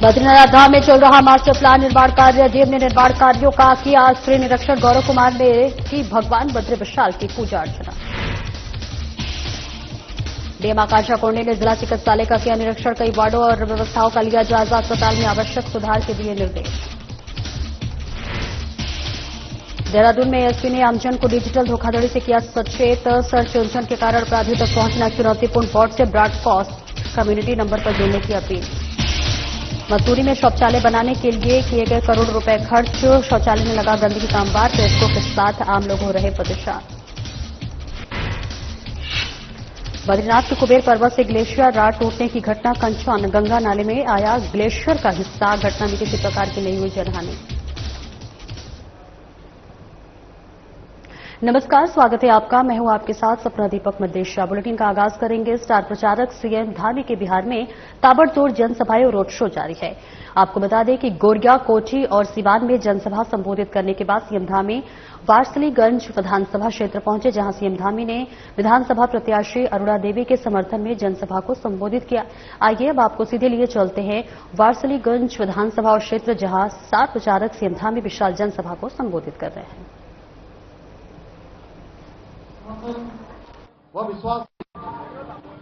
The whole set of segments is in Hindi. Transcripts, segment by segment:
बद्रीनाथ धाम में चल रहा मास्टर प्लान निर्माण कार्य। डीएम ने निर्माण कार्यों का किया श्री निरीक्षण। गौरव कुमार ने की भगवान बद्री विशाल की पूजा अर्चना। डीएम आकांक्षा कोंडे ने जिला चिकित्सालय का किया निरीक्षण। कई वार्डों और व्यवस्थाओं का लिया जायजा। अस्पताल में आवश्यक सुधार के दिए निर्देश। देहरादून में एसपी ने आमजन को डिजिटल धोखाधड़ी से किया सचेत। सर्च इंजन के कारण अपराधियों तक पहुंचना चुनौतीपूर्ण। बोर्ड से ब्रॉडकास्ट कम्युनिटी नंबर पर जुड़ने की अपील। मसूरी में शौचालय बनाने के लिए किए गए करोड़ रुपए खर्च। शौचालय में लगा गंदगी का अंबार। प्रेसकों के साथ आम लोग हो रहे परेशान। बद्रीनाथ के कुबेर पर्वत से ग्लेशियर राड टूटने की घटना। कंचन गंगा नाले में आया ग्लेशियर का हिस्सा। घटना में किसी प्रकार की नहीं हुई जनहानि। नमस्कार, स्वागत है आपका। मैं हूं आपके साथ सपना दीपक मदेशिया। बुलेटिन का आगाज करेंगे। स्टार प्रचारक सीएम धामी के बिहार में ताबड़तोड़ जनसभाएं और रोड शो जारी है। आपको बता दें कि गोरिया, कोठी और सिवान में जनसभा संबोधित करने के बाद सीएम धामी वारसलीगंज विधानसभा क्षेत्र पहुंचे, जहां सीएम धामी ने विधानसभा प्रत्याशी अरुणा देवी के समर्थन में जनसभा को संबोधित किया। आइए अब आपको सीधे लिए चलते हैं वारसलीगंज विधानसभा क्षेत्र, जहां स्टार प्रचारक सीएम धामी विशाल जनसभा को संबोधित कर रहे हैं। वह विश्वास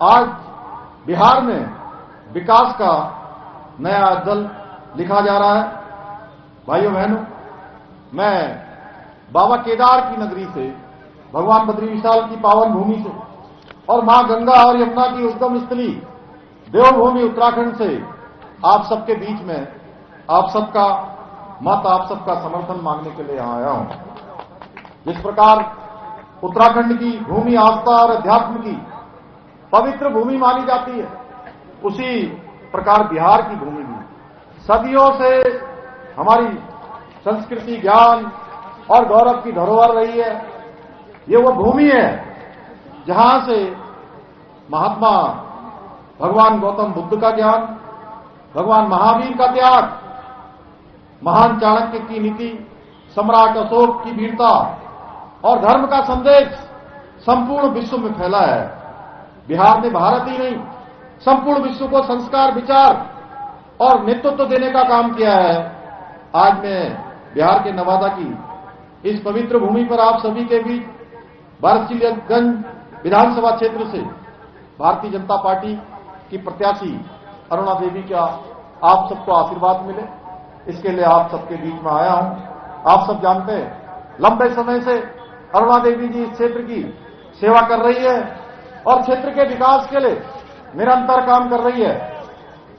आज बिहार में विकास का नया अध्याय लिखा जा रहा है। भाइयों बहनों, मैं बाबा केदार की नगरी से, भगवान बद्री विशाल की पावन भूमि से और मां गंगा और यमुना की उद्गम स्थली देवभूमि उत्तराखंड से आप सबके बीच में आप सबका मत, आप सबका समर्थन मांगने के लिए यहां आया हूं। जिस प्रकार उत्तराखंड की भूमि आस्था और अध्यात्म की पवित्र भूमि मानी जाती है, उसी प्रकार बिहार की भूमि भी सदियों से हमारी संस्कृति, ज्ञान और गौरव की धरोहर रही है। ये वो भूमि है जहां से महात्मा भगवान गौतम बुद्ध का ज्ञान, भगवान महावीर का त्याग, महान चाणक्य की नीति, सम्राट अशोक की वीरता और धर्म का संदेश संपूर्ण विश्व में फैला है। बिहार ने भारत ही नहीं, संपूर्ण विश्व को संस्कार, विचार और नेतृत्व देने का काम किया है। आज मैं बिहार के नवादा की इस पवित्र भूमि पर आप सभी के बीच वारसलीगंज विधानसभा क्षेत्र से भारतीय जनता पार्टी की प्रत्याशी अरुणा देवी का आप सबको आशीर्वाद मिले, इसके लिए आप सबके बीच में आया हूं। आप सब जानते हैं लंबे समय से अरुणा देवी जी इस क्षेत्र की सेवा कर रही है और क्षेत्र के विकास के लिए निरंतर काम कर रही है।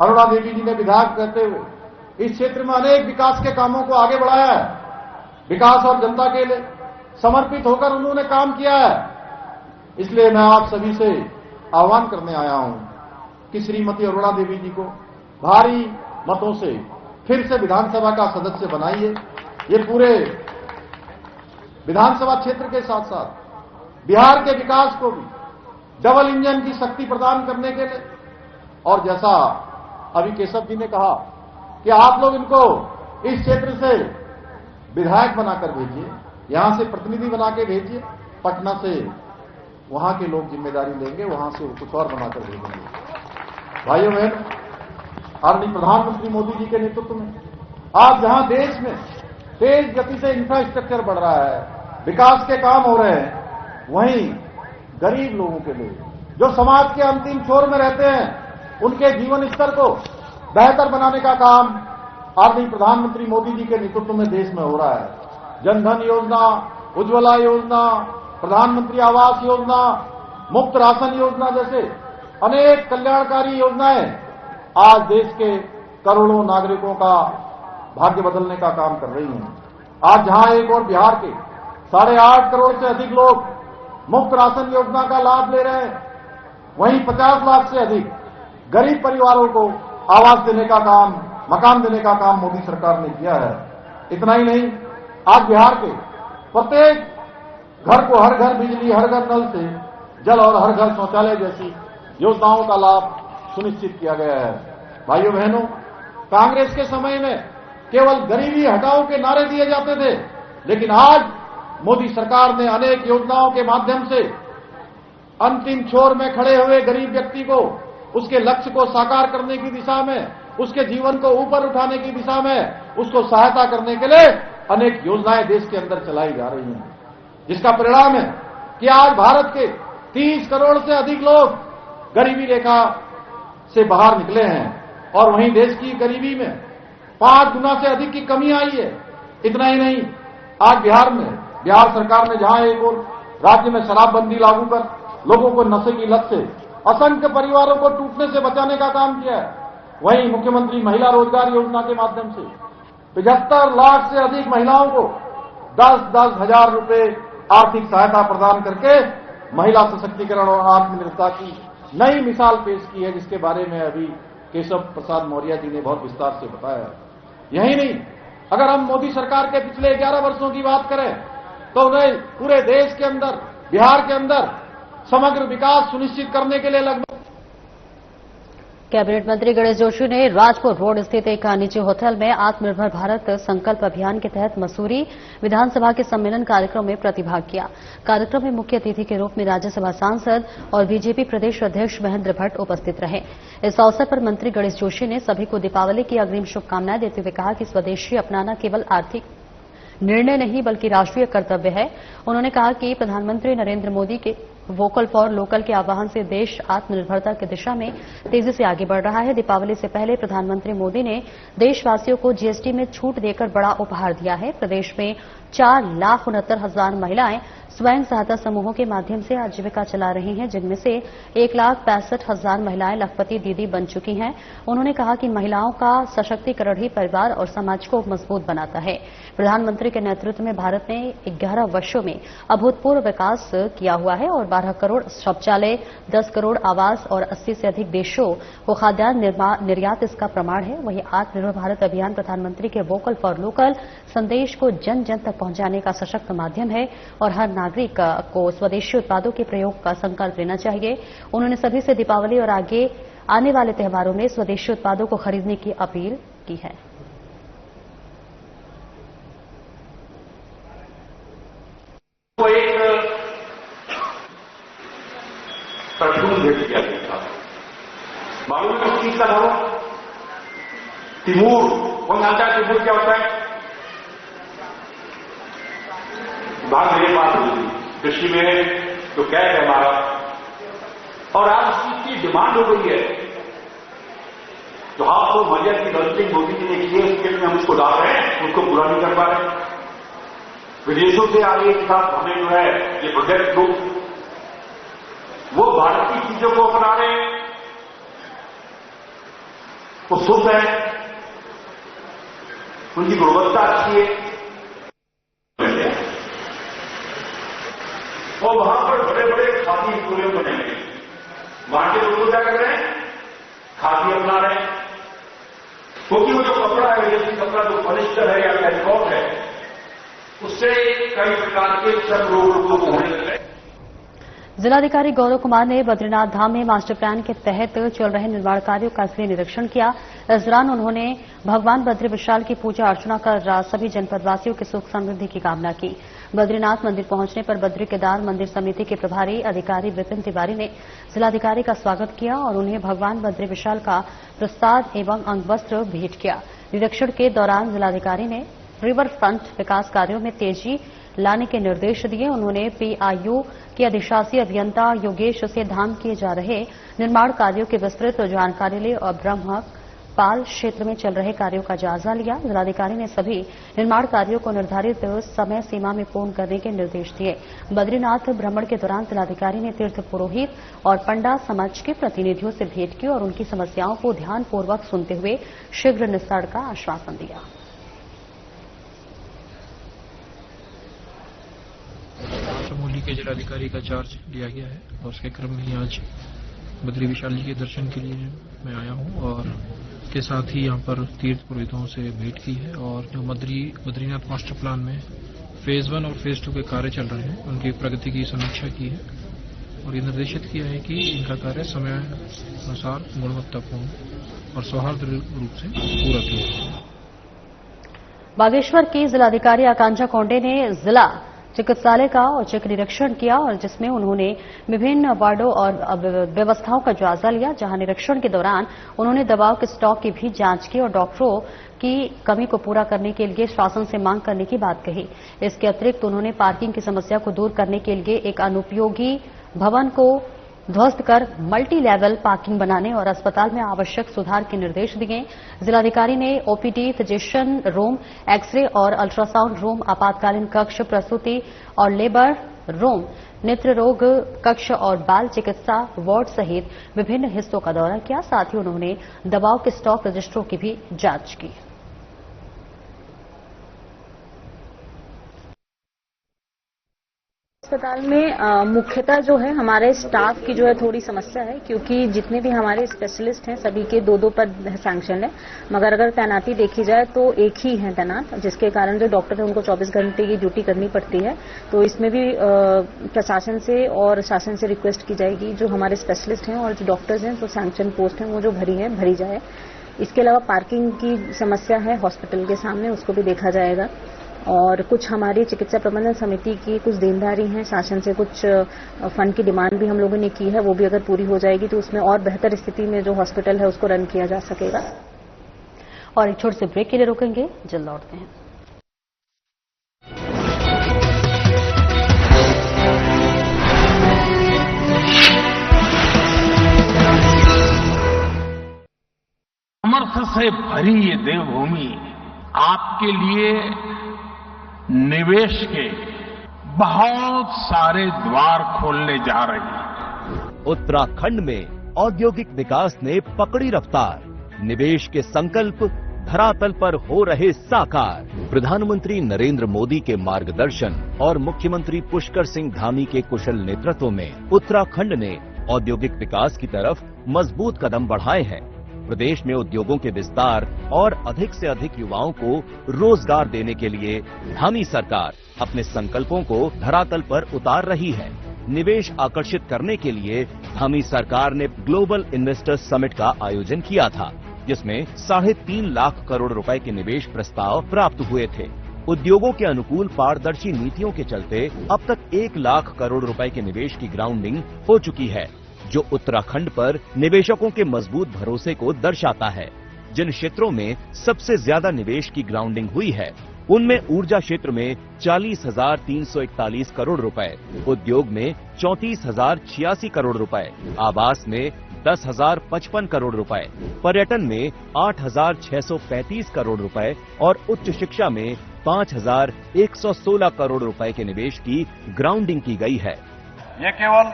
अरुणा देवी जी ने विधायक रहते हुए इस क्षेत्र में अनेक विकास के कामों को आगे बढ़ाया है। विकास और जनता के लिए समर्पित होकर उन्होंने काम किया है। इसलिए मैं आप सभी से आह्वान करने आया हूं कि श्रीमती अरुणा देवी जी को भारी मतों से फिर से विधानसभा का सदस्य बनाइए। ये पूरे विधानसभा क्षेत्र के साथ साथ बिहार के विकास को भी डबल इंजन की शक्ति प्रदान करने के लिए, और जैसा अभी केशव जी ने कहा कि आप लोग इनको इस क्षेत्र से विधायक बनाकर भेजिए, यहां से प्रतिनिधि बना के भेजिए, पटना से वहां के लोग जिम्मेदारी लेंगे, वहां से कुछ और बनाकर भेजेंगे। भाइयों बहन, आदरणीय प्रधानमंत्री मोदी जी के नेतृत्व में आज जहां देश में तेज गति से इंफ्रास्ट्रक्चर बढ़ रहा है, विकास के काम हो रहे हैं, वहीं गरीब लोगों के लिए जो समाज के अंतिम छोर में रहते हैं, उनके जीवन स्तर को बेहतर बनाने का काम आदरणीय प्रधानमंत्री मोदी जी के नेतृत्व में देश में हो रहा है। जनधन योजना, उज्ज्वला योजना, प्रधानमंत्री आवास योजना, मुफ्त राशन योजना जैसे अनेक कल्याणकारी योजनाएं आज देश के करोड़ों नागरिकों का भाग्य बदलने का काम कर रही हैं। आज जहां एक और बिहार के 8.5 करोड़ से अधिक लोग मुफ्त राशन योजना का लाभ ले रहे हैं, वहीं 50 लाख से अधिक गरीब परिवारों को आवास देने का काम, मकान देने का काम मोदी सरकार ने किया है। इतना ही नहीं, आज बिहार के प्रत्येक घर को हर घर बिजली, हर घर नल से जल और हर घर शौचालय जैसी योजनाओं का लाभ सुनिश्चित किया गया है। भाइयों बहनों, कांग्रेस के समय में केवल गरीबी हटाओ के नारे दिए जाते थे, लेकिन आज मोदी सरकार ने अनेक योजनाओं के माध्यम से अंतिम छोर में खड़े हुए गरीब व्यक्ति को उसके लक्ष्य को साकार करने की दिशा में उसके जीवन को ऊपर उठाने की दिशा में उसको सहायता करने के लिए अनेक योजनाएं देश के अंदर चलाई जा रही हैं, जिसका परिणाम है कि आज भारत के 30 करोड़ से अधिक लोग गरीबी रेखा से बाहर निकले हैं और वहीं देश की गरीबी में 5 गुना से अधिक की कमी आई है। इतना ही नहीं, आज बिहार सरकार ने जहां एक और राज्य में शराबबंदी लागू कर लोगों को नशे की लत से असंख्य परिवारों को टूटने से बचाने का काम किया है, वहीं मुख्यमंत्री महिला रोजगार योजना के माध्यम से 75 लाख से अधिक महिलाओं को 10-10 हजार रुपए आर्थिक सहायता प्रदान करके महिला सशक्तिकरण और आत्मनिर्भरता की नई मिसाल पेश की है, जिसके बारे में अभी केशव प्रसाद मौर्य जी ने बहुत विस्तार से बताया। यही नहीं, अगर हम मोदी सरकार के पिछले 11 वर्षों की बात करें तो उन्हें पूरे देश के अंदर, बिहार के अंदर समग्र विकास सुनिश्चित करने के लिए लगभग। कैबिनेट मंत्री गणेश जोशी ने राजपुर रोड स्थित एक निजी होटल में आत्मनिर्भर भारत संकल्प अभियान के तहत मसूरी विधानसभा के सम्मेलन कार्यक्रम में प्रतिभाग किया। कार्यक्रम में मुख्य अतिथि के रूप में राज्यसभा सांसद और बीजेपी प्रदेश अध्यक्ष महेंद्र भट्ट उपस्थित रहे। इस अवसर पर मंत्री गणेश जोशी ने सभी को दीपावली की अग्रिम शुभकामनाएं देते हुए कहा कि स्वदेशी अपनाना केवल आर्थिक निर्णय नहीं बल्कि राष्ट्रीय कर्तव्य है। उन्होंने कहा कि प्रधानमंत्री नरेंद्र मोदी के वोकल फॉर लोकल के आह्वान से देश आत्मनिर्भरता की दिशा में तेजी से आगे बढ़ रहा है। दीपावली से पहले प्रधानमंत्री मोदी ने देशवासियों को जीएसटी में छूट देकर बड़ा उपहार दिया है। प्रदेश में 4,69,000 महिलाएं स्वयं सहायता समूहों के माध्यम से आजीविका चला रही हैं, जिनमें से 1,65,000 महिलाएं लखपति दीदी बन चुकी हैं। उन्होंने कहा कि महिलाओं का सशक्तिकरण ही परिवार और समाज को मजबूत बनाता है। प्रधानमंत्री के नेतृत्व में भारत ने 11 वर्षों में अभूतपूर्व विकास किया हुआ है और 12 करोड़ शौचालय, 10 करोड़ आवास और 80 से अधिक देशों को खाद्यान्न निर्यात इसका प्रमाण है। वहीं आत्मनिर्भर भारत अभियान प्रधानमंत्री के वोकल फॉर लोकल संदेश को जन जन तक पहुंचाने का सशक्त माध्यम है और हर नागरिक को स्वदेशी उत्पादों के प्रयोग का संकल्प लेना चाहिए। उन्होंने सभी से दीपावली और आगे आने वाले त्योहारों में स्वदेशी उत्पादों को खरीदने की अपील की है। को एक परफ्यूम भेज दिया गया था, मालूम है किस चीज का था? तिमूर। कौन जानता है तिमूर क्या होता है? बात मेरे पास हुई थी कृषि में तो कैद है हमारा, और आज उस चीज की डिमांड हो गई है। जो हाथ को मरिया की लॉन्चिंग मोदी जी ने की है, उसके लिए हम उसको डाल रहे हैं, उसको पूरा नहीं कर पा रहे। विदेशों से आगे के साथ हमें जो है ये प्रोजेक्ट लोग वो भारत की चीजों को अपना रहे हैं, वो शुद्ध है, उनकी गुणवत्ता अच्छी है, और वहां पर बड़े बड़े खादी स्टूडियो बनेंगे। वहां के लोग क्या कर रहे हैं? खादी अपना रहे हैं, क्योंकि वो जो कपड़ा है, विदेशी कपड़ा जो पॉलिस्टर है या कैलकॉट है, उससे कई प्रकार के सब रोग को होने लग गए। जिलाधिकारी गौरव कुमार ने बद्रीनाथ धाम में मास्टर प्लान के तहत चल रहे निर्माण कार्यों का स्थलीय निरीक्षण किया। इस दौरान उन्होंने भगवान बद्री विशाल की पूजा अर्चना कर सभी जनपदवासियों की सुख समृद्धि की कामना की। बद्रीनाथ मंदिर पहुंचने पर बद्री केदार मंदिर समिति के प्रभारी अधिकारी विपिन तिवारी ने जिलाधिकारी का स्वागत किया और उन्हें भगवान बद्री विशाल का प्रसाद एवं अंगवस्त्र भेंट किया। निरीक्षण के दौरान जिलाधिकारी ने रिवर फ्रंट विकास कार्यों में तेजी लाने के निर्देश दिए। उन्होंने पीआईयू के अधिशासी अभियंता योगेश से धाम किए जा रहे निर्माण कार्यों की विस्तृत जानकारी ली और ब्रह्मपाल क्षेत्र में चल रहे कार्यों का जायजा लिया। जिलाधिकारी ने सभी निर्माण कार्यों को निर्धारित समय सीमा में पूर्ण करने के निर्देश दिए। बद्रीनाथ भ्रमण के दौरान जिलाधिकारी ने तीर्थ पुरोहित और पंडा समाज के प्रतिनिधियों से भेंट की और उनकी समस्याओं को ध्यानपूर्वक सुनते हुए शीघ्र निस्तारण का आश्वासन दिया। चमोली के जिलाधिकारी का चार्ज लिया गया है और उसके क्रम में ही आज बद्री विशाल जी के दर्शन के लिए मैं आया हूं और के साथ ही यहां पर तीर्थ पुरोहितों से भेंट की है और जो बद्रीनाथ मास्टर प्लान में फेज 1 और फेज 2 के कार्य चल रहे हैं उनकी प्रगति की समीक्षा की है और ये निर्देशित किया है कि इनका कार्य समय अनुसार गुणवत्तापूर्ण और सौहार्द रूप से पूरा किया। बागेश्वर की जिलाधिकारी आकांक्षा कोंडे ने जिला चिकित्सालय का औचक निरीक्षण किया और जिसमें उन्होंने विभिन्न वार्डों और व्यवस्थाओं का जायजा लिया, जहां निरीक्षण के दौरान उन्होंने दवाओं के स्टॉक की भी जांच की और डॉक्टरों की कमी को पूरा करने के लिए शासन से मांग करने की बात कही। इसके अतिरिक्त उन्होंने पार्किंग की समस्या को दूर करने के लिए एक अनुपयोगी भवन को ध्वस्त कर मल्टी लेवल पार्किंग बनाने और अस्पताल में आवश्यक सुधार के निर्देश दिए। जिलाधिकारी ने ओपीडी, फिजिशियन रूम, एक्सरे और अल्ट्रासाउंड रूम, आपातकालीन कक्ष, प्रसूति और लेबर रूम, नेत्र रोग कक्ष और बाल चिकित्सा वार्ड सहित विभिन्न हिस्सों का दौरा किया। साथ ही उन्होंने दवाओं के स्टॉक रजिस्टरों की भी जांच की। अस्पताल में मुख्यतः जो है हमारे स्टाफ की जो है थोड़ी समस्या है, क्योंकि जितने भी हमारे स्पेशलिस्ट हैं सभी के 2-2 पद सैंक्शन है, मगर अगर तैनाती देखी जाए तो एक ही है तैनात, जिसके कारण जो डॉक्टर है उनको 24 घंटे की ड्यूटी करनी पड़ती है। तो इसमें भी प्रशासन से और शासन से रिक्वेस्ट की जाएगी जो हमारे स्पेशलिस्ट हैं और जो डॉक्टर्स हैं जो सैंक्शन पोस्ट हैं वो जो भरी जाए। इसके अलावा पार्किंग की समस्या है हॉस्पिटल के सामने, उसको भी देखा जाएगा। और कुछ हमारी चिकित्सा प्रबंधन समिति की कुछ देनदारी हैं, शासन से कुछ फंड की डिमांड भी हम लोगों ने की है, वो भी अगर पूरी हो जाएगी तो उसमें और बेहतर स्थिति में जो हॉस्पिटल है उसको रन किया जा सकेगा। और एक छोटे से ब्रेक के लिए रुकेंगे, जल्द लौटते हैं। सामर्थ्य से भरी ये देवभूमि आपके लिए निवेश के बहुत सारे द्वार खोलने जा रही है। उत्तराखंड में औद्योगिक विकास ने पकड़ी रफ्तार, निवेश के संकल्प धरातल पर हो रहे साकार। प्रधानमंत्री नरेंद्र मोदी के मार्गदर्शन और मुख्यमंत्री पुष्कर सिंह धामी के कुशल नेतृत्व में उत्तराखंड ने औद्योगिक विकास की तरफ मजबूत कदम बढ़ाए हैं। प्रदेश में उद्योगों के विस्तार और अधिक से अधिक युवाओं को रोजगार देने के लिए धामी सरकार अपने संकल्पों को धरातल पर उतार रही है। निवेश आकर्षित करने के लिए धामी सरकार ने ग्लोबल इन्वेस्टर्स समिट का आयोजन किया था, जिसमें 3.5 लाख करोड़ रुपए के निवेश प्रस्ताव प्राप्त हुए थे। उद्योगों के अनुकूल पारदर्शी नीतियों के चलते अब तक 1 लाख करोड़ रुपए के निवेश की ग्राउंडिंग हो चुकी है, जो उत्तराखंड पर निवेशकों के मजबूत भरोसे को दर्शाता है। जिन क्षेत्रों में सबसे ज्यादा निवेश की ग्राउंडिंग हुई है उनमें ऊर्जा क्षेत्र में 40,341 करोड़ रुपए, उद्योग में 34,086 करोड़ रुपए, आवास में 10,055 करोड़ रुपए, पर्यटन में 8,635 करोड़ रुपए और उच्च शिक्षा में 5,116 करोड़ रुपए के निवेश की ग्राउंडिंग की गई है। ये केवल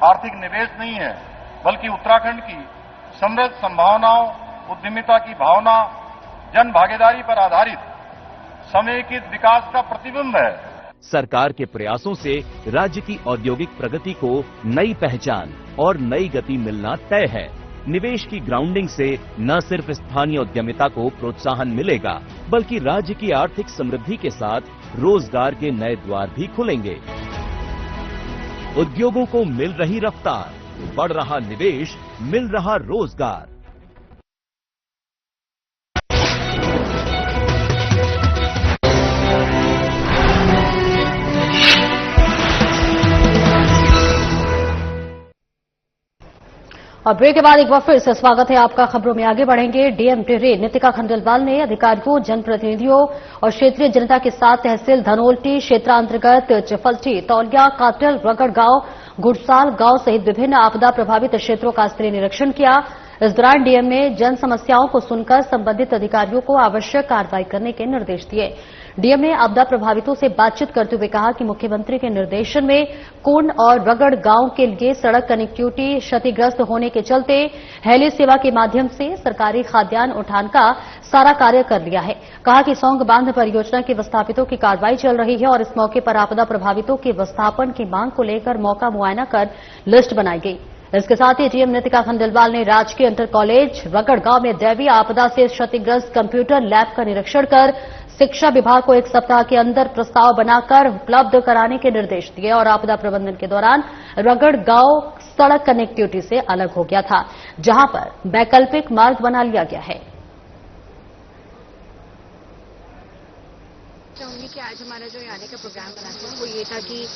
आर्थिक निवेश नहीं है, बल्कि उत्तराखंड की समृद्ध संभावनाओं, उद्यमिता की भावना, जन भागीदारी पर आधारित समेकित विकास का प्रतिबिंब है। सरकार के प्रयासों से राज्य की औद्योगिक प्रगति को नई पहचान और नई गति मिलना तय है। निवेश की ग्राउंडिंग से न सिर्फ स्थानीय उद्यमिता को प्रोत्साहन मिलेगा, बल्कि राज्य की आर्थिक समृद्धि के साथ रोजगार के नए द्वार भी खुलेंगे। उद्योगों को मिल रही रफ्तार, बढ़ रहा निवेश, मिल रहा रोजगार। और ब्रेक के बाद एक बार फिर से स्वागत है आपका। खबरों में आगे बढ़ेंगे। डीएम टिहरी नितिका खंडेलवाल ने अधिकारियों, जनप्रतिनिधियों और क्षेत्रीय जनता के साथ तहसील धनोल्टी क्षेत्रांतर्गत चिफलटी, तौलिया, काटल, रगड़ गांव, गुड़साल गांव सहित विभिन्न आपदा प्रभावित क्षेत्रों का स्तरीय निरीक्षण किया। इस दौरान डीएम ने जन समस्याओं को सुनकर संबंधित अधिकारियों को आवश्यक कार्रवाई करने के निर्देश दिए। डीएम ने आपदा प्रभावितों से बातचीत करते हुए कहा कि मुख्यमंत्री के निर्देशन में कुंड और रगड़ गांव के लिए सड़क कनेक्टिविटी क्षतिग्रस्त होने के चलते हेली सेवा के माध्यम से सरकारी खाद्यान्न उठान का सारा कार्य कर लिया है। कहा कि सौंग बांध परियोजना के विस्थापितों की कार्रवाई चल रही है और इस मौके पर आपदा प्रभावितों के विस्थापन की मांग को लेकर मौका मुआयना कर लिस्ट बनाई गई। इसके साथ ही डीएम नितिका खंडेलवाल ने राजकीय इंटर कॉलेज रगड़ गांव में दैवीय आपदा से क्षतिग्रस्त कंप्यूटर लैब का निरीक्षण कर शिक्षा विभाग को 1 सप्ताह के अंदर प्रस्ताव बनाकर उपलब्ध कराने के निर्देश दिए और आपदा प्रबंधन के दौरान रगड़ गांव सड़क कनेक्टिविटी से अलग हो गया था, जहां पर वैकल्पिक मार्ग बना लिया गया है। कि आज हमारा जो आने का प्रोग्राम बना था वो ये था कि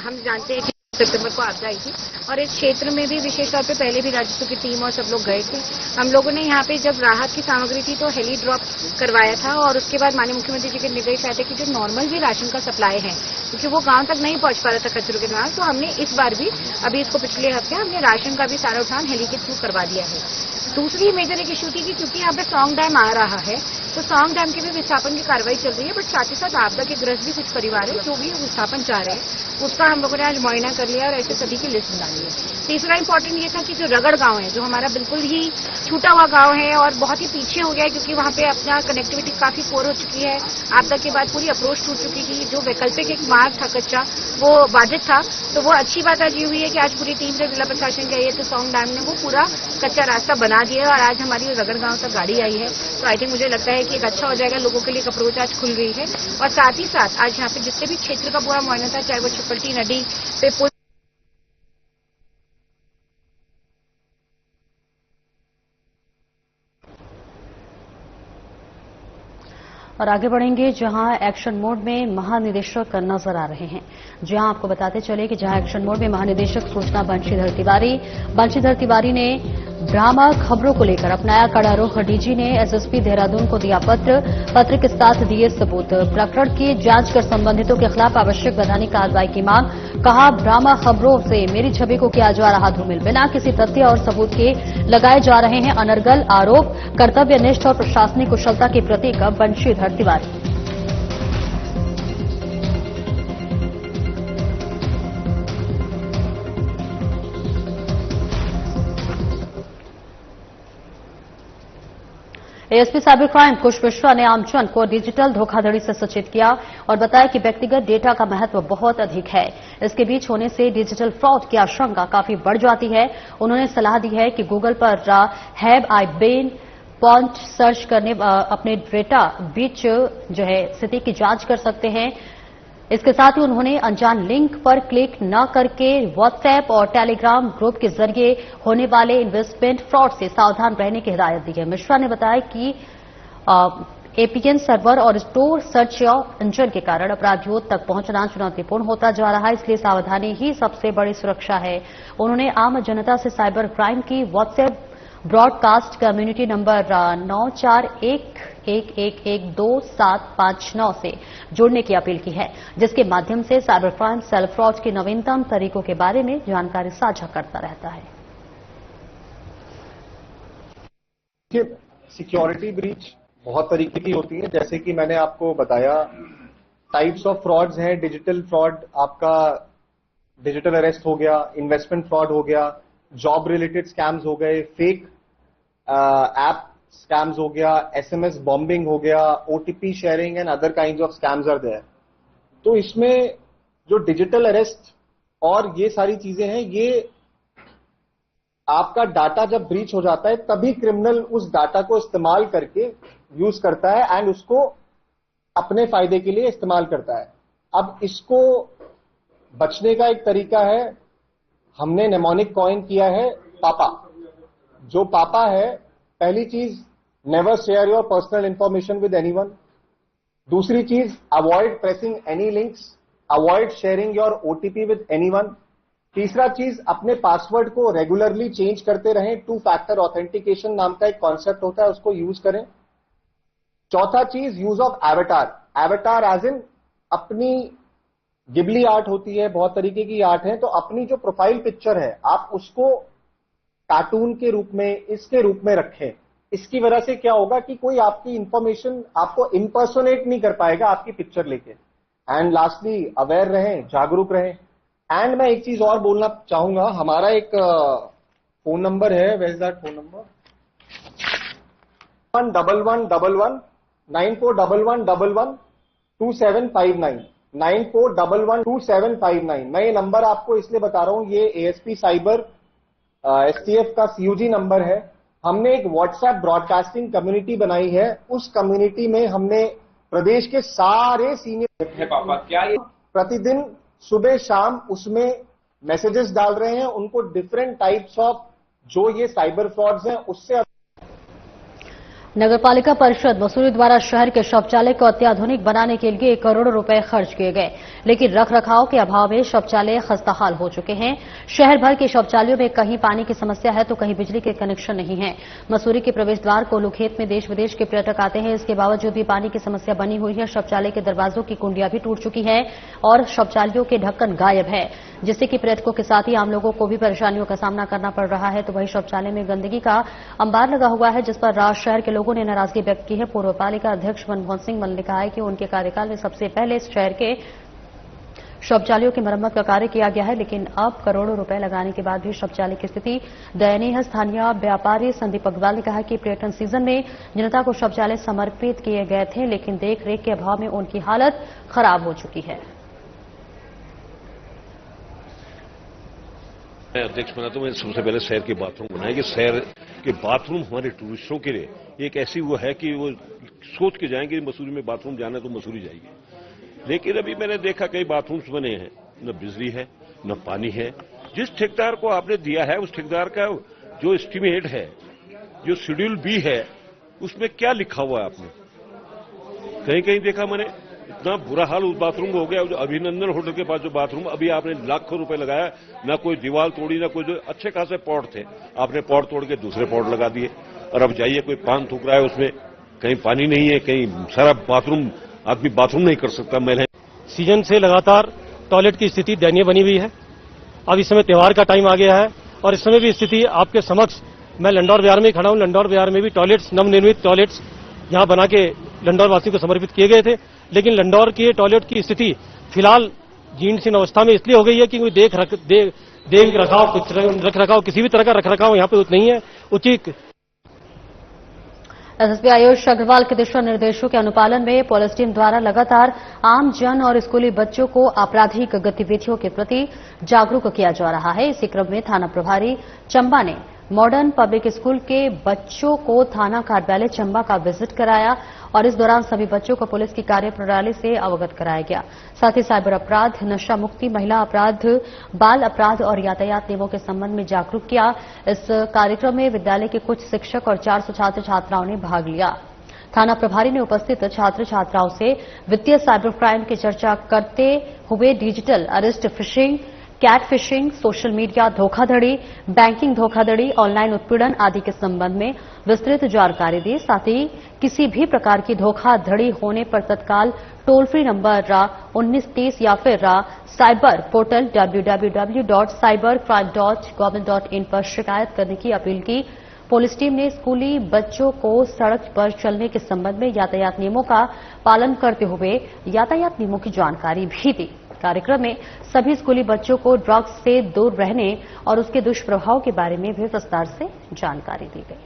हम जानते हैं कि सितंबर को आपदा आई थी और इस क्षेत्र में भी विशेष तौर पे पहले भी राजस्व की टीम और सब लोग गए थे। हम लोगों ने यहाँ पे जब राहत की सामग्री थी तो हेली ड्रॉप करवाया था और उसके बाद माननीय मुख्यमंत्री जी के निर्देश आए थे कि जो नॉर्मल भी राशन का सप्लाई है क्योंकि वो गांव तक नहीं पहुंच पा रहा था कचरों के दौरान, तो हमने इस बार भी अभी इसको पिछले हफ्ते हमने राशन का भी सारा उठान हेली के थ्रू करवा दिया है। दूसरी मेजर एक इशू थी कि क्योंकि यहाँ पे सौंग डैम आ रहा है तो सौंग डैम की भी विस्थापन की कार्रवाई चल रही है, बट साथ ही साथ आपदा के ग्रस्त भी कुछ परिवार है जो भी विस्थापन चाह रहे हैं उसका हम लोगों ने आज मुआयना कर लिया और ऐसे सभी की लिस्ट बना ली है। तीसरा इंपॉर्टेंट ये था कि जो रगड़ गांव है जो हमारा बिल्कुल ही छूटा हुआ गांव है और बहुत ही पीछे हो गया है क्योंकि वहां पे अपना कनेक्टिविटी काफी पोर हो चुकी है, आपदा के बाद पूरी अप्रोच टूट चुकी थी, जो वैकल्पिक एक मार्ग था कच्चा वो बाधित था। तो वो अच्छी बात आज ये हुई है कि आज पूरी टीम से जिला प्रशासन गई है तो सौंग डैम ने वो पूरा कच्चा रास्ता बना दिया है और आज हमारी रगड़ गांव तक गाड़ी आई है। तो आई थिंक मुझे लगता है कि एक अच्छा हो जाएगा, लोगों के लिए एक अप्रोच आज खुल गई है और साथ ही साथ आज यहाँ पे जितने भी क्षेत्र का पूरा मुआयना था, चाहे वो छपल्टी नदी पे पुल और आगे बढ़ेंगे जहां एक्शन मोड में महानिदेशक नजर आ रहे हैं। जहां आपको बताते चले कि जहां एक्शन मोड में महानिदेशक सूचना बंशीधर तिवारी ने भ्रामक खबरों को लेकर अपनाया कड़ा रुख। डीजी ने एसएसपी देहरादून को दिया पत्र के साथ दिए सबूत। प्रकरण की जांच कर संबंधितों के खिलाफ आवश्यक वैधानिक कार्रवाई की मांग। कहा, भ्रामक खबरों से मेरी छवि को किया जा रहा धूमिल, बिना किसी तथ्य और सबूत के लगाए जा रहे हैं अनर्गल आरोप। कर्तव्यनिष्ठ और प्रशासनिक कुशलता के प्रतीक Banshidhar Tiwari. ASP cyber crime Kush Mishra ने आमजन को डिजिटल धोखाधड़ी से सचेत किया और बताया कि व्यक्तिगत डेटा का महत्व बहुत अधिक है। इसके बीच होने से डिजिटल फ्रॉड की आशंका काफी बढ़ जाती है। उन्होंने सलाह दी है कि गूगल पर have I been pwned search करने अपने डेटा बीच जो है स्थिति की जांच कर सकते हैं। इसके साथ ही उन्होंने अनजान लिंक पर क्लिक न करके व्हाट्सएप और टेलीग्राम ग्रुप के जरिए होने वाले इन्वेस्टमेंट फ्रॉड से सावधान रहने की हिदायत दी है। मिश्रा ने बताया कि एपीएन सर्वर और स्टोर सर्च इंजन के कारण अपराधियों तक पहुंचना चुनौतीपूर्ण होता जा रहा है, इसलिए सावधानी ही सबसे बड़ी सुरक्षा है। उन्होंने आम जनता से साइबर क्राइम की व्हाट्सएप ब्रॉडकास्ट कम्युनिटी नंबर 9411112759 से जुड़ने की अपील की है, जिसके माध्यम से साइबर क्राइम सेल फ्रॉड के नवीनतम तरीकों के बारे में जानकारी साझा करता रहता है। सिक्योरिटी ब्रीच बहुत तरीके की होती है, जैसे कि मैंने आपको बताया टाइप्स ऑफ फ्रॉड्स हैं। डिजिटल फ्रॉड, आपका डिजिटल अरेस्ट हो गया, इन्वेस्टमेंट फ्रॉड हो गया, जॉब रिलेटेड स्कैम्स हो गए, फेक ऐप स्कैम्स हो गया, एसएमएस बॉम्बिंग हो गया, OTP sharing and other kinds of scams are there. तो इसमें जो डिजिटल अरेस्ट और ये सारी चीजें हैं, ये आपका डाटा जब ब्रीच हो जाता है तभी क्रिमिनल उस डाटा को इस्तेमाल करके यूज करता है एंड उसको अपने फायदे के लिए इस्तेमाल करता है। अब इसको बचने का एक तरीका है, हमने नेमोनिक कॉइन किया है पापा। जो पापा है, पहली चीज never share your personal information with anyone. दूसरी चीज avoid pressing any links, avoid sharing your OTP with anyone. तीसरा चीज अपने पासवर्ड को रेगुलरली चेंज करते रहें। 2 फैक्टर ऑथेंटिकेशन नाम का एक कॉन्सेप्ट होता है, उसको यूज करें। चौथा चीज use of avatar. Avatar as in अपनी गिबली आर्ट होती है, बहुत तरीके की आर्ट है, तो अपनी जो प्रोफाइल पिक्चर है आप उसको कार्टून के रूप में, इसके रूप में रखें। इसकी वजह से क्या होगा कि कोई आपकी इंफॉर्मेशन आपको इंपर्सोनेट नहीं कर पाएगा आपकी पिक्चर लेके। एंड लास्टली अवेयर रहें, जागरूक रहें। एंड मैं एक चीज और बोलना चाहूंगा, हमारा एक फोन नंबर है, where is that phone number, 111111 9411112759 94112759। मैं ये नंबर आपको इसलिए बता रहा हूं, ये एएसपी साइबर एसटीएफ का सीयूजी नंबर है। हमने एक व्हाट्सएप ब्रॉडकास्टिंग कम्युनिटी बनाई है, उस कम्युनिटी में हमने प्रदेश के सारे सीनियर है पापा, क्या ये प्रतिदिन सुबह शाम उसमें मैसेजेस डाल रहे हैं, उनको डिफरेंट टाइप्स ऑफ जो ये साइबर फ्रॉड्स हैं उससे। नगरपालिका परिषद मसूरी द्वारा शहर के शौचालय को अत्याधुनिक बनाने के लिए करोड़ों रुपए खर्च किए गए, लेकिन रखरखाव के अभाव में शौचालय खस्ताहाल हो चुके हैं। शहर भर के शौचालयों में कहीं पानी की समस्या है तो कहीं बिजली के कनेक्शन नहीं है। मसूरी के प्रवेश द्वार कोलूखेत में देश विदेश के पर्यटक आते हैं, इसके बावजूद भी पानी की समस्या बनी हुई है। शौचालय के दरवाजों की कुंडियां भी टूट चुकी है और शौचालयों के ढक्कन गायब है, जिससे कि पर्यटकों के साथ ही आम लोगों को भी परेशानियों का सामना करना पड़ रहा है। तो वहीं शौचालय में गंदगी का अंबार लगा हुआ है, जिस पर शहर के लोगों ने नाराजगी व्यक्त की है। पूर्व पालिका अध्यक्ष मनमोहन सिंह ने कहा है कि उनके कार्यकाल में सबसे पहले इस शहर के शौचालयों की मरम्मत का कार्य किया गया है, लेकिन अब करोड़ों रुपए लगाने के बाद भी शौचालय की स्थिति दयनीय है। स्थानीय व्यापारी संदीप अग्रवाल ने कहा कि पर्यटन सीजन में जनता को शौचालय समर्पित किए गए थे, लेकिन देखरेख के अभाव में उनकी हालत खराब हो चुकी है। मैं अध्यक्ष बना तो मैंने सबसे पहले शहर के बाथरूम बनाए कि शहर के बाथरूम हमारे टूरिस्टों के लिए एक ऐसी वो है कि वो सोच के जाएंगे मसूरी में बाथरूम जाना है तो मसूरी जाइए। लेकिन अभी मैंने देखा कई बाथरूम्स बने हैं, न बिजली है न पानी है। जिस ठेकेदार को आपने दिया है उस ठेकेदार का जो एस्टीमेट है, जो शेड्यूल बी है, उसमें क्या लिखा हुआ है आपने? कहीं कहीं देखा मैंने इतना बुरा हाल उस बाथरूम हो गया। जो अभिनंदन होटल के पास जो बाथरूम अभी आपने लाखों रुपए लगाया, ना कोई दीवार तोड़ी ना कोई, जो अच्छे खासे पॉट थे आपने पॉट तोड़ के दूसरे पॉट लगा दिए। और अब जाइए कोई पान थूक रहा है उसमें, कहीं पानी नहीं है, कहीं सारा बाथरूम आदमी बाथरूम नहीं कर सकता। महिलाएं सीजन से लगातार टॉयलेट की स्थिति दयनीय बनी हुई है। अब इस समय त्योहार का टाइम आ गया है और इस समय भी स्थिति आपके समक्ष, मैं लंडौर बिहार में खड़ा हूं। लंडौर बिहार में भी टॉयलेट्स, नवनिर्मित टॉयलेट्स यहां बना के लंडौर वासियों को समर्पित किए गए थे, लेकिन लंडौर के टॉयलेट की स्थिति फिलहाल जीर्ण अवस्था में इसलिए हो गई है कि कोई रखरखाव किसी भी तरह का रखरखाव यहाँ पे नहीं है उचित। एसएसपी आयुष अग्रवाल के दिशा निर्देशों के अनुपालन में पुलिस टीम द्वारा लगातार आम जन और स्कूली बच्चों को आपराधिक गतिविधियों के प्रति जागरूक किया जा रहा है। इसी क्रम में थाना प्रभारी चंबा ने मॉडर्न पब्लिक स्कूल के बच्चों को थाना कार्यालय चंबा का विजिट कराया और इस दौरान सभी बच्चों को पुलिस की कार्यप्रणाली से अवगत कराया गया। साथ ही साइबर अपराध, नशा मुक्ति, महिला अपराध, बाल अपराध और यातायात नियमों के संबंध में जागरूक किया। इस कार्यक्रम में विद्यालय के कुछ शिक्षक और 400 छात्र छात्राओं ने भाग लिया। थाना प्रभारी ने उपस्थित छात्र छात्राओं से वित्तीय साइबर क्राइम की चर्चा करते हुए digital arrest, phishing, catfishing, social media धोखाधड़ी, बैंकिंग धोखाधड़ी, ऑनलाइन उत्पीड़न आदि के संबंध में विस्तृत जानकारी दी। साथ ही किसी भी प्रकार की धोखाधड़ी होने पर तत्काल टोल फ्री नंबर 1930 या फिर साइबर पोर्टल www.cybercrime.gov.in पर शिकायत करने की अपील की। पुलिस टीम ने स्कूली बच्चों को सड़क पर चलने के संबंध में यातायात नियमों का पालन करते हुए यातायात नियमों की जानकारी भी दी। कार्यक्रम में सभी स्कूली बच्चों को ड्रग्स से दूर रहने और उसके दुष्प्रभाव के बारे में भी विस्तार से जानकारी दी गई।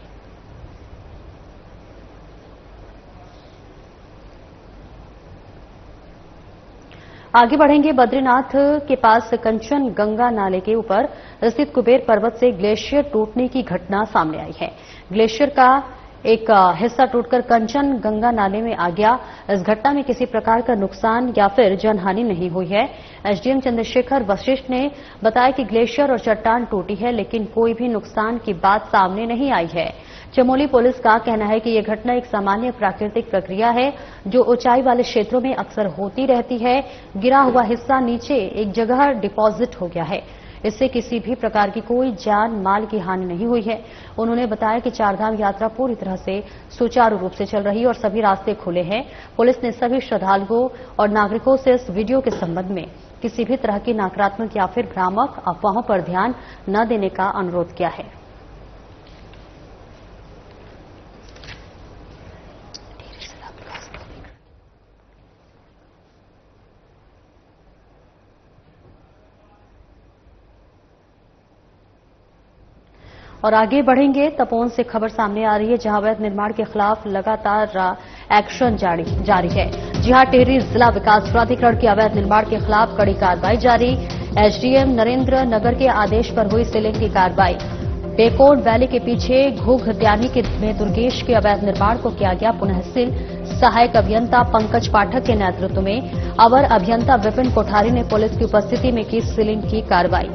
आगे बढ़ेंगे। बद्रीनाथ के पास कंचन गंगा नाले के ऊपर स्थित कुबेर पर्वत से ग्लेशियर टूटने की घटना सामने आई है। ग्लेशियर का एक हिस्सा टूटकर कंचन गंगा नाले में आ गया। इस घटना में किसी प्रकार का नुकसान या फिर जनहानि नहीं हुई है। एसडीएम चंद्रशेखर वशिष्ठ ने बताया कि ग्लेशियर और चट्टान टूटी है, लेकिन कोई भी नुकसान की बात सामने नहीं आई है। चमोली पुलिस का कहना है कि यह घटना एक सामान्य प्राकृतिक प्रक्रिया है जो ऊंचाई वाले क्षेत्रों में अक्सर होती रहती है। गिरा हुआ हिस्सा नीचे एक जगह डिपॉजिट हो गया है। इससे किसी भी प्रकार की कोई जान माल की हानि नहीं हुई है। उन्होंने बताया कि चारधाम यात्रा पूरी तरह से सुचारू रूप से चल रही है और सभी रास्ते खुले हैं। पुलिस ने सभी श्रद्धालुओं और नागरिकों से इस वीडियो के संबंध में किसी भी तरह की नकारात्मक या फिर भ्रामक अफवाहों पर ध्यान न देने का अनुरोध किया है। और आगे बढ़ेंगे। तपोवन से खबर सामने आ रही है, जहां अवैध निर्माण के खिलाफ लगातार एक्शन जारी है। जी हां, टिहरी जिला विकास प्राधिकरण के अवैध निर्माण के खिलाफ कड़ी कार्रवाई जारी। एसडीएम नरेंद्र नगर के आदेश पर हुई सीलिंग की कार्रवाई। बेकोट वैली के पीछे घुघद्यानी में दुर्गेश के अवैध निर्माण को किया गया पुनः सील। सहायक अभियंता पंकज पाठक के नेतृत्व में अवर अभियंता विपिन कोठारी ने पुलिस की उपस्थिति में की सीलिंग की कार्रवाई।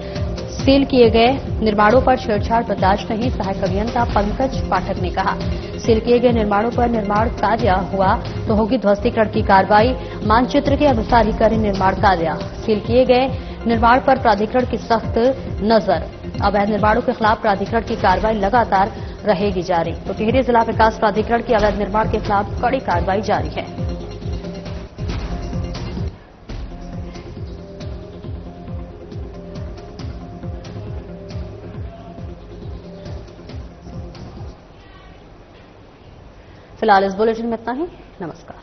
सील किए गए निर्माणों पर छेड़छाड़ बर्दाश्त नहीं, सहायक अभियंता पंकज पाठक ने कहा। सील किए गए निर्माणों पर निर्माण कार्य हुआ तो होगी ध्वस्तीकरण की कार्रवाई, मानचित्र के अनुसार ही करें निर्माण कार्य। सील किए गए निर्माण पर प्राधिकरण की सख्त नजर। अवैध निर्माणों के खिलाफ प्राधिकरण की कार्रवाई लगातार रहेगी जारी। तो टिहरी जिला विकास प्राधिकरण की अवैध निर्माण के खिलाफ कड़ी कार्रवाई जारी है। फिलहाल इस बुलेटिन में इतना ही। नमस्कार।